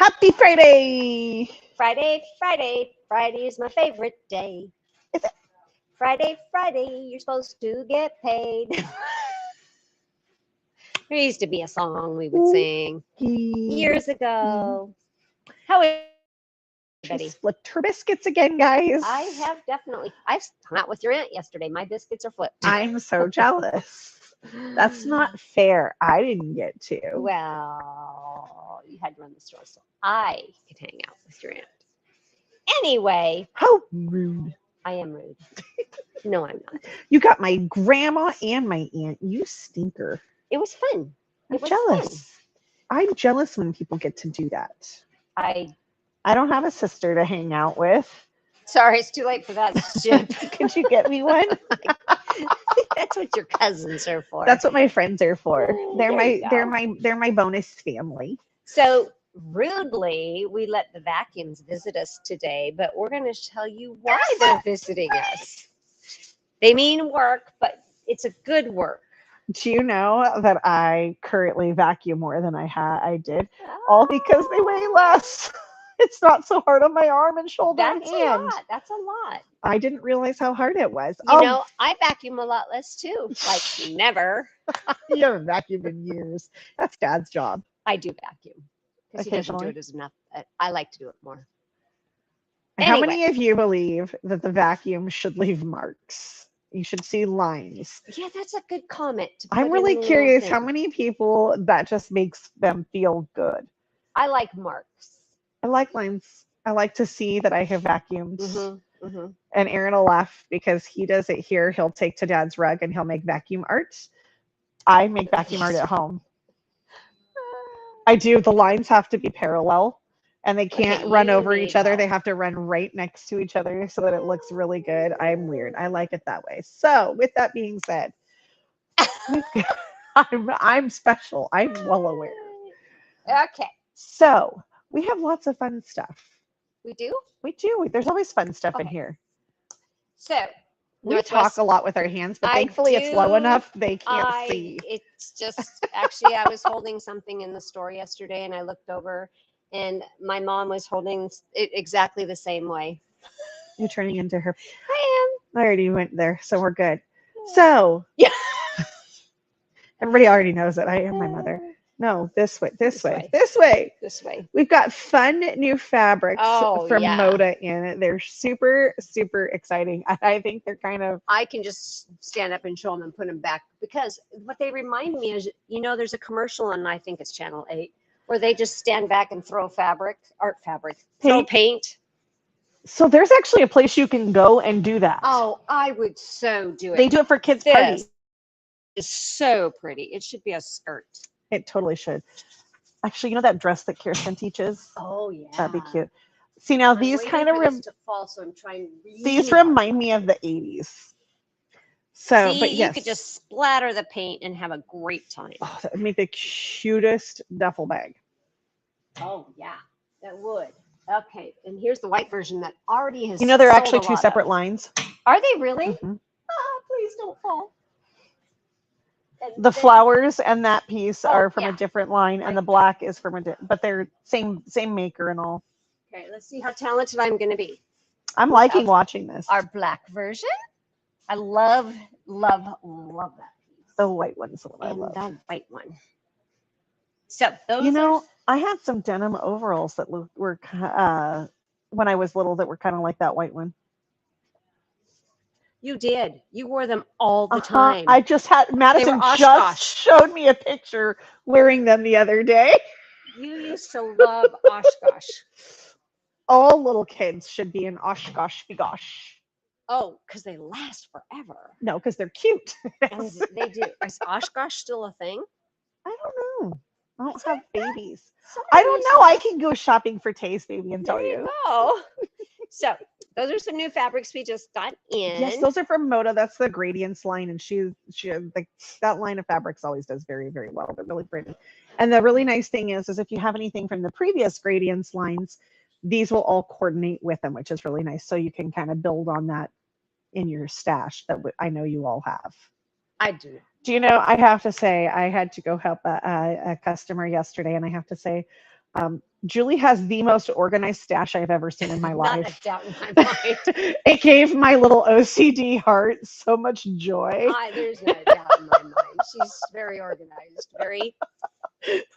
Happy Friday! Friday is my favorite day. Is it? Friday, you're supposed to get paid. There used to be a song we would sing years ago. How is everybody? She's flipped her biscuits again, guys. I have definitely. I hung out with your aunt yesterday. My biscuits are flipped. I'm so jealous. That's not fair. I didn't get to. Well, you had to run the store, so I could hang out with your aunt. Anyway, How rude. I am rude. No, I'm not. You got my grandma and my aunt. You stinker. It was fun. I'm It was jealous. I'm jealous when people get to do that. I I don't have a sister to hang out with. sorry, it's too late for that shit. Could you get me one? That's what your cousins are for. That's what my friends are for. They're There you they're my bonus family. So rudely, we let the vacuums visit us today, but we're going to tell you why they're visiting us. They mean work, but it's a good work. Do you know that I currently vacuum more than I did? All because they weigh less. It's not so hard on my arm and shoulder That's and a hand. lot. That's a lot. I didn't realize how hard it was. You know, I vacuum a lot less too. Like never. You haven't vacuumed in years. That's Dad's job. I do vacuum because he doesn't do Occasionally. it as enough. I like to do it more. How Anyway. many of you believe that the vacuum should leave marks? You should see lines. Yeah, that's a good comment. to I'm put in really the little curious how thing. many people that just makes them feel good. I like marks. I like lines. I like to see that I have vacuumed. Mm-hmm. And Aaron will laugh because he does it here. He'll take to Dad's rug and he'll make vacuum art. I make vacuum art at home. I do. The lines have to be parallel and they can't Okay, run you over need each other. help. They have to run right next to each other so that it looks really good. I'm weird. I like it that way. So, with that being said, I'm special. I'm well aware. Okay, So, we have lots of fun stuff. we do. We do. There's always fun stuff in Okay. here. So We Northwest- talk a lot with our hands, but I thankfully it's low do. enough they can't see. It's just actually I was holding something in the store yesterday and I looked over and my mom was holding it exactly the same way. You're turning into her. I I already went there, so we're good. So, Yeah. everybody already knows that I am my mother. No, this way, this This way, way. this way. this way. We've got fun new fabrics Oh, from yeah. Moda in it. They're super, super exciting. I think they're kind of I can just stand up and show them and put them back because what they remind me is, there's a commercial on, I think it's Channel 8, where they just stand back and throw art fabric, throw paint. so there's actually a place you can go and do that. Oh, I would so do it. They do it for kids' parties. This is so pretty. It should be a skirt. It totally should. Actually, you know that dress that Kirsten teaches? Oh yeah, That'd be cute. See, now I'm these waiting kind of for this to fall, so I'm trying. these really hard. remind me of the 80s. So, See, but yes, you could just splatter the paint and have a great time. oh, that would make the cutest duffel bag. Oh yeah, that would. Okay, and here's the white version that already has. You know, they're sold actually a two lot separate of. lines. Are they really? Mhm. Please don't fall. And The then- flowers and that piece Oh, are from yeah. a different line, and Right. the black is from but they're same maker and all. Okay, let's see how talented I'm going to be. I'm liking watching this. Our black version. I love that piece. The white one's the one I And love. the white one. So those You are know, I had some denim overalls that were when I was little that were kind of like that white one. You did. You wore them all the Uh-huh. time. I just had Madison Oshkosh. just showed me a picture wearing them the other day. You used to love Oshkosh. All little kids should be in Oshkosh Bigosh. Oh, because they last forever. No, because they're cute. And they do. Is Oshkosh still a thing? I don't know. I don't have babies. Somebody I don't used know. to- I can go shopping for Taste Baby and tell There you. go. So those are some new fabrics we just got in. Yes, those are from Moda. That's the Gradients line, and she like that line of fabrics always does very, very well. They're really pretty. And the really nice thing is if you have anything from the previous Gradients lines, these will all coordinate with them, which is really nice. So you can kind of build on that in your stash that I know you all have. I do. Do you know? I have to say, I had to go help a customer yesterday, and I have to say, Julie has the most organized stash I've ever seen in my Not a life. doubt in my mind. It gave my little OCD heart so much joy. There's no doubt in my mind. She's very organized, very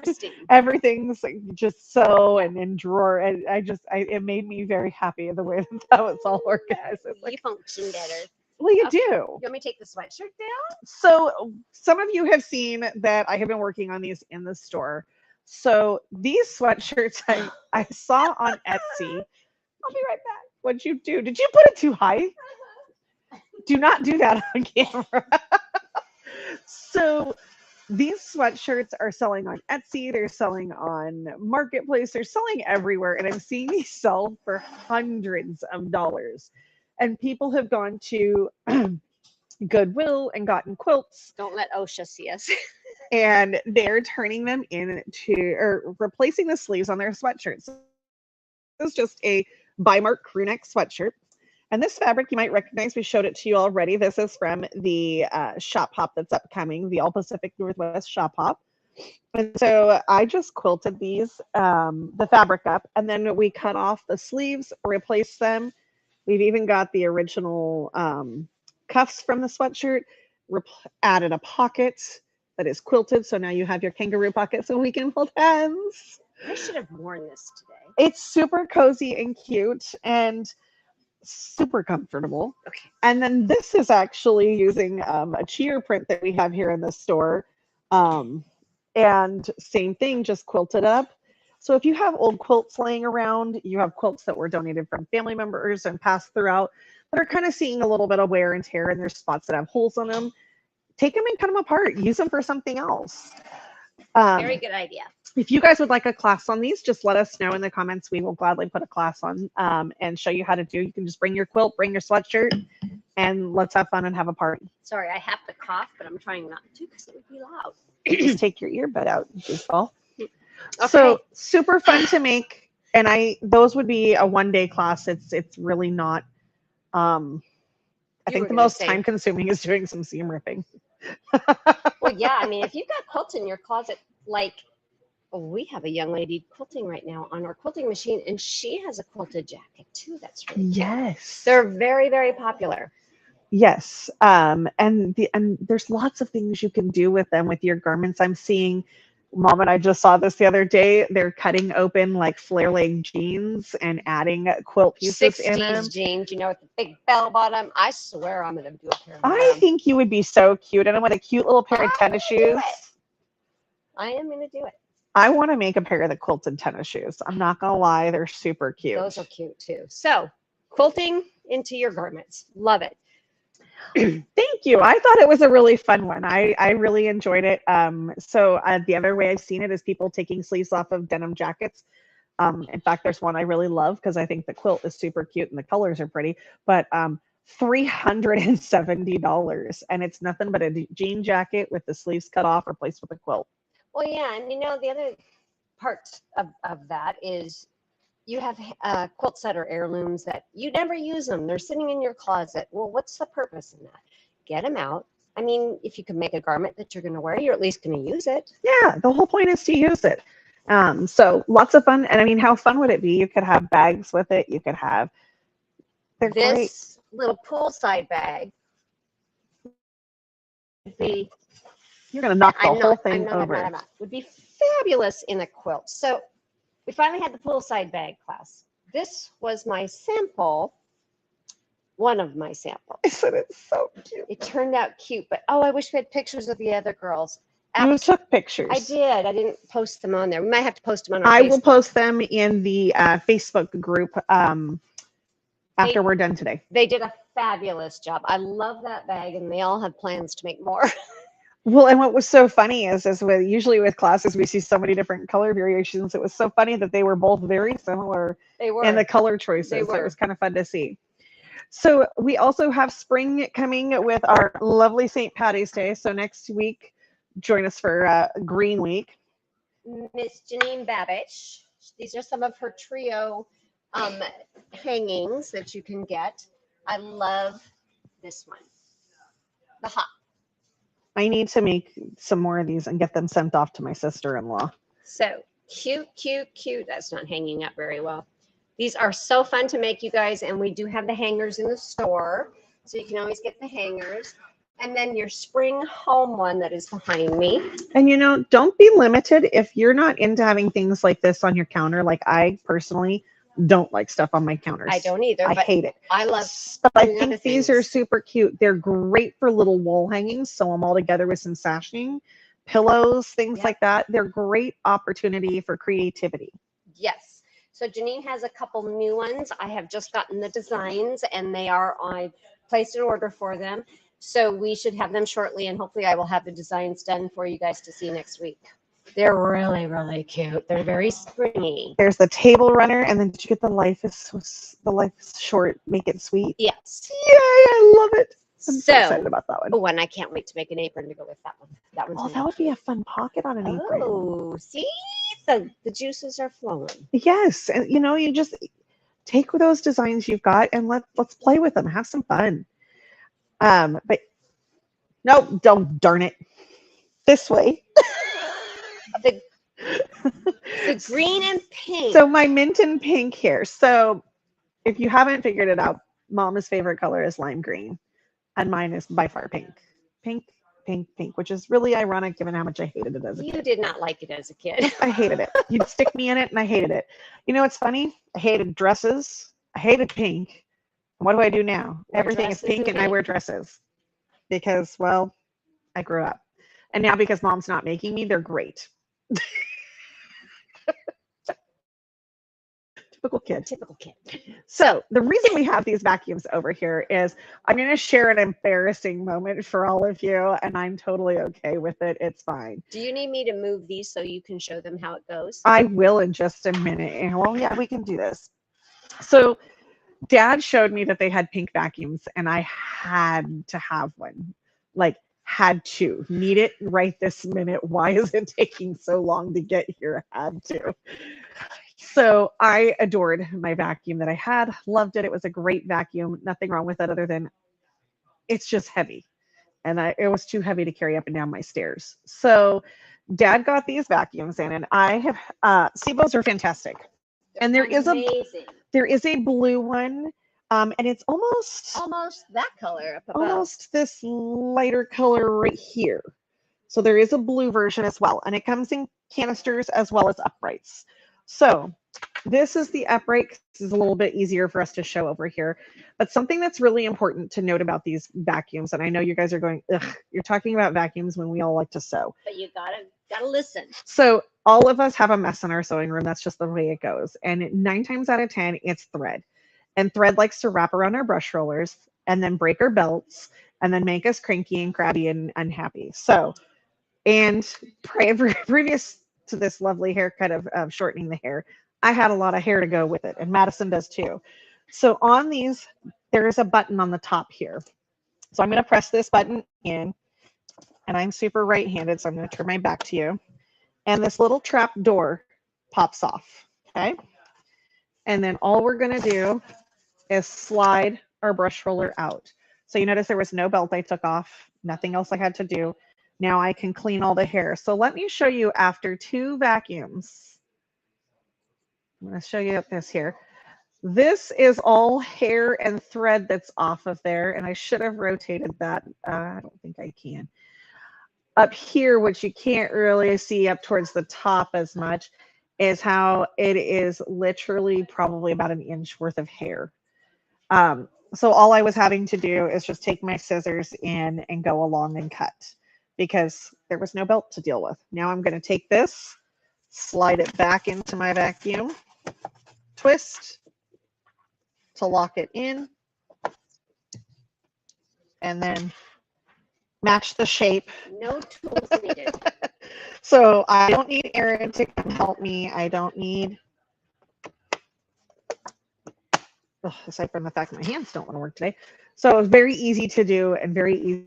pristine. Everything's like just so and in drawer, and it made me very happy the way that it's all organized. It's You like, function better. well, you Okay. do. You want me to take the sweatshirt down? So some of you have seen that I have been working on these in the store. So these sweatshirts I saw on Etsy. I'll be right back. What'd you do? Did you put it too high? Do not do that on camera. So these sweatshirts are selling on Etsy, they're selling on Marketplace, they're selling everywhere, and I'm seeing these sell for hundreds of dollars. And people have gone to Goodwill and gotten quilts, Don't let OSHA see us. and they're turning them into or replacing the sleeves on their sweatshirts. So this is just a Bimark crew neck sweatshirt. And this fabric you might recognize, we showed it to you already. This is from the shop hop that's upcoming, the All Pacific Northwest shop hop. And so I just quilted these, the fabric up, and then we cut off the sleeves, replaced them. We've even got the original cuffs from the sweatshirt, added a pocket that is quilted. So now you have your kangaroo pocket so we can hold hands. I should have worn this today. It's super cozy and cute and super comfortable. Okay. And then this is actually using a cheer print that we have here in the store. And same thing, just quilted up. So if you have old quilts laying around, you have quilts that were donated from family members and passed throughout that are kind of seeing a little bit of wear and tear, and there's spots that have holes in them, take them and cut them apart, use them for something else. Very good idea. If you guys would like a class on these, just let us know in the comments. We will gladly put a class on and show you how to do. You can just bring your quilt, bring your sweatshirt, and let's have fun and have a party. Sorry, I have to cough, but I'm trying not to because it would be loud. Just take your earbud out, Giselle. Okay. So super fun to make, and those would be a one-day class. It's really not. I think the most time consuming is doing some seam ripping. Well, yeah, I mean, if you've got quilts in your closet, like we have a young lady quilting right now on our quilting machine, and she has a quilted jacket too. That's really cute. Yes. They're very, very popular. Yes. And there's lots of things you can do with them with your garments. I'm seeing, Mom and I just saw this the other day. They're cutting open like flare leg jeans and adding quilt pieces in them. 60s jeans, you know, with the big bell bottom. I swear I'm going to do a pair of them. I think you would be so cute. And with a cute little pair of tennis shoes. I am going to do it. I want to make a pair of the quilted tennis shoes. I'm not going to lie. They're super cute. Those are cute too. So quilting into your garments. Love it. Thank you. I thought it was a really fun one. I really enjoyed it. So the other way I've seen it is people taking sleeves off of denim jackets. In fact, there's one I really love because I think the quilt is super cute and the colors are pretty, but $370, and it's nothing but a jean jacket with the sleeves cut off, replaced with a quilt. Well, yeah, and you know, the other part of that is you have quilt setter heirlooms that you never use them. They're sitting in your closet. Well, what's the purpose in that? Get them out. I mean, if you can make a garment that you're going to wear, you're at least going to use it. Yeah, the whole point is to use it. So lots of fun. And I mean, how fun would it be? You could have bags with it. You could have, they're this great. Little poolside bag would be, you're going to knock the whole thing over. Would be fabulous in a quilt. So we finally had the poolside bag class. This was my sample, one of my samples. I said it's so cute. It turned out cute, but oh, I wish we had pictures of the other girls. You took pictures. I did. I didn't post them on there. We might have to post them on our I Facebook. will post them in the Facebook group after we're done today. They did a fabulous job. I love that bag, and they all have plans to make more. Well, and what was so funny is usually with classes we see so many different color variations. It was so funny that they were both very similar in the color choices. So it was kind of fun to see. So we also have spring coming with our lovely St. Patty's Day. So next week, join us for Green Week. Miss Janine Babbage. These are some of her trio hangings that you can get. I love this one. The hop. I need to make some more of these and get them sent off to my sister-in-law. So Cute, cute, cute. That's not hanging up very well. These are so fun to make, you guys, and we do have the hangers in the store, so you can always get the hangers. And then your spring home one that is behind me. And don't be limited if you're not into having things like this on your counter. Like I personally don't like stuff on my counters. I don't either. I hate it. I love. But I think these are super cute. They're great for little wall hangings. Sew them all together with some sashing, pillows, things like that. They're great opportunity for creativity. Yes. So Janine has a couple new ones. I have just gotten the designs, and I placed an order for them. So we should have them shortly, and hopefully I will have the designs done for you guys to see next week. They're really, really cute. They're very springy. There's the table runner, and then did you get the life is short, make it sweet? Yes. Yay, I love it. I'm so excited about that one. Oh, and I can't wait to make an apron to go with that one. That one's that would be a fun pocket on an apron. Oh, see? The juices are flowing. Yes, and you just take those designs you've got and let's play with them. Have some fun. But no, don't, darn it. This way. The green and pink. So my mint and pink here. So if you haven't figured it out, Mama's favorite color is lime green, and mine is by far pink. Pink, pink, pink, which is really ironic given how much I hated it as a kid. You did not like it as a kid. I hated it. You'd stick me in it, and I hated it. What's funny? I hated dresses. I hated pink. What do I do now? Everything is pink, and I wear dresses because, well, I grew up. And now because Mom's not making me, they're great. Typical kid. Typical kid. So the reason we have these vacuums over here is I'm going to share an embarrassing moment for all of you, and I'm totally okay with it. It's fine. Do you need me to move these so you can show them how it goes? I will in just a minute. Well, yeah, we can do this. So Dad showed me that they had pink vacuums, and I had to have one. Like, had to. Need it right this minute. Why is it taking so long to get here? Had to. So I adored my vacuum that I had. Loved it. It was a great vacuum. Nothing wrong with it other than it's just heavy. And it was too heavy to carry up and down my stairs. So Dad got these vacuums in, and I have Sebos are fantastic. And there is a blue one, and it's almost that color up above. Almost this lighter color right here. So there is a blue version as well, and it comes in canisters as well as uprights. So this is the upright. This is a little bit easier for us to show over here. But something that's really important to note about these vacuums, and I know you guys are going, ugh, you're talking about vacuums when we all like to sew. But you gotta listen. So all of us have a mess in our sewing room. That's just the way it goes. And 9 times out of 10, it's thread. And thread likes to wrap around our brush rollers and then break our belts and then make us cranky and crabby and unhappy. So, and previous to this lovely haircut of shortening the hair, I had a lot of hair to go with it, and Madison does too. So on these, there is a button on the top here. So I'm going to press this button in, and I'm super right-handed, so I'm going to turn my back to you. And this little trap door pops off, okay? And then all we're going to do is slide our brush roller out. So you notice there was no belt I took off, nothing else I had to do. Now I can clean all the hair. So let me show you after 2 vacuums. I'm going to show you this here. This is all hair and thread that's off of there, and I should have rotated that. I don't think I can. Up here, which you can't really see up towards the top as much, is how it is literally probably about an inch worth of hair. So all I was having to do is just take my scissors in and go along and cut because there was no belt to deal with. Now I'm going to take this, slide it back into my vacuum, twist to lock it in, and then match the shape. No tools needed. So I don't need Erin to come help me. I don't need, aside from the fact that my hands don't want to work today. So it's very easy to do and very easy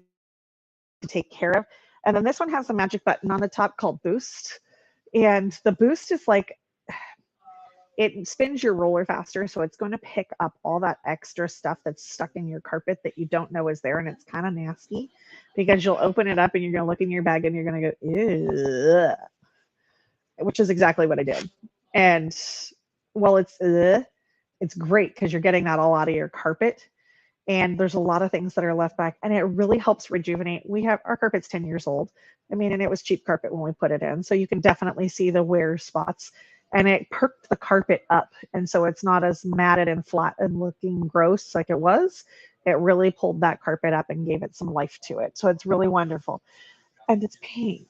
to take care of. And then this one has a magic button on the top called Boost. And the Boost is like, it spins your roller faster, so it's going to pick up all that extra stuff that's stuck in your carpet that you don't know is there, and it's kind of nasty because you'll open it up and you're going to look in your bag and you're going to go, ew. which is exactly what I did. And well, it's great because you're getting that all out of your carpet. And there's a lot of things that are left back, and it really helps rejuvenate. We have our carpet's 10 years old. I mean, and it was cheap carpet when we put it in, so you can definitely see the wear spots. And it perked the carpet up, and so it's not as matted and flat and looking gross like it was. It really pulled that carpet up and gave it some life to it. So it's really wonderful. And it's pink,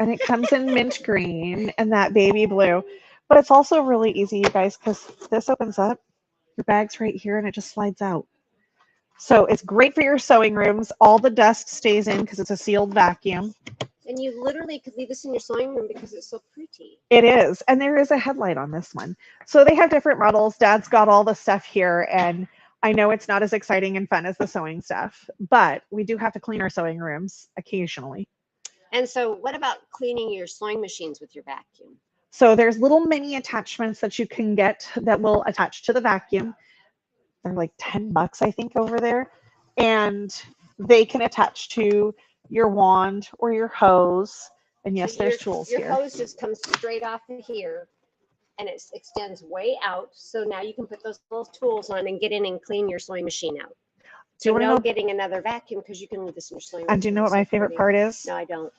and it comes in mint green and that baby blue. But it's also really easy, you guys, because this opens up. Your bag's right here, and it just slides out. So it's great for your sewing rooms. All the dust stays in because it's a sealed vacuum. And you literally could leave this in your sewing room because it's so pretty. It is. And there is a headlight on this one. So they have different models. Dad's got all the stuff here. And I know it's not as exciting and fun as the sewing stuff, but we do have to clean our sewing rooms occasionally. And so what about cleaning your sewing machines with your vacuum? So there's little mini attachments that you can get that will attach to the vacuum. They're like $10, I think, over there. And they can attach to your wand or your hose. And yes, So there's tools your here. Your hose just comes straight off of here and it extends way out. So now you can put those little tools on and get in and clean your sewing machine out. Do you want to know getting another vacuum because you can leave this in your sewing and do you know what my favorite part is? No, I don't.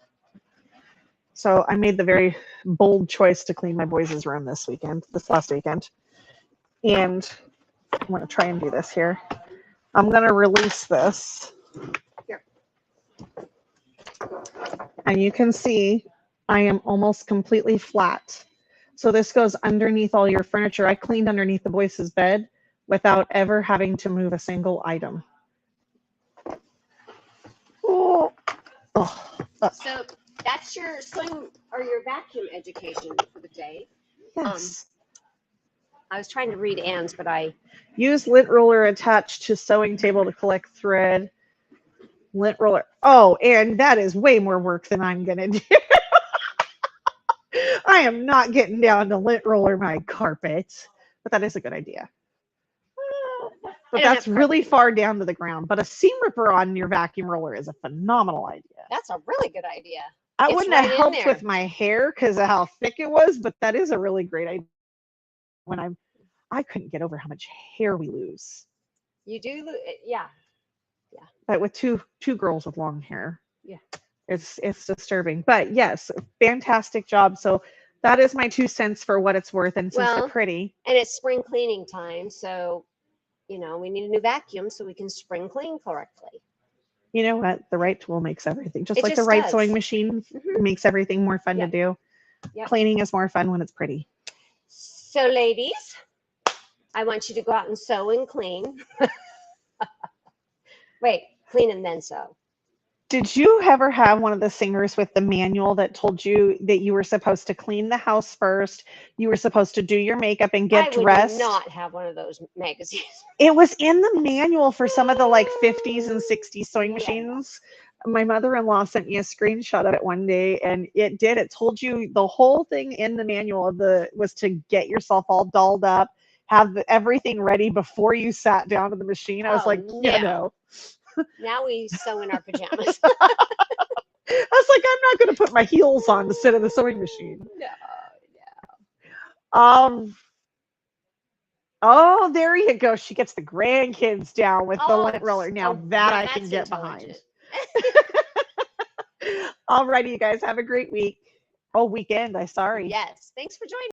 So I made the very bold choice to clean my boys' room this last weekend. And I'm going to try and do this here. I'm going to release this. Here. And you can see I am almost completely flat. So this goes underneath all your furniture. I cleaned underneath the boys' bed without ever having to move a single item. Oh. So that's your sewing or your vacuum education for the day. Yes. I was trying to read Anne's, but I use lint roller attached to sewing table to collect thread. Lint roller. Oh, and that is way more work than I'm gonna do. I am not getting down to lint roller my carpet, but that is a good idea. But that's really far down to the ground. But a seam ripper on your vacuum roller is a phenomenal idea. That's a really good idea. I wouldn't have helped with my hair because of how thick it was, but that is a really great idea. When I couldn't get over how much hair we lose. You do, yeah. But with two girls with long hair, yeah, it's disturbing. But yes, fantastic job. So that is my 2 cents for what it's worth, and since they're pretty. And it's spring cleaning time, so we need a new vacuum so we can spring clean correctly. You know what? The right tool makes everything. Just like the right sewing machine makes everything more fun to do. Yep. Cleaning is more fun when it's pretty. So ladies, I want you to go out and sew and clean. Wait, clean and then sew. Did you ever have one of the singers with the manual that told you that you were supposed to clean the house first, you were supposed to do your makeup and get dressed? I would not have one of those magazines. It was in the manual for some of the like 50s and 60s sewing machines. My mother-in-law sent me a screenshot of it one day, and it told you the whole thing in the manual was to get yourself all dolled up, have everything ready before you sat down to the machine. I was like, no. Now we sew in our pajamas. I was like, I'm not going to put my heels on to sit in the sewing machine. No. Oh, there you go. She gets the grandkids down with the lint roller. Now I can get behind. All righty, you guys. Have a great week. Oh, weekend. Sorry. Yes. Thanks for joining.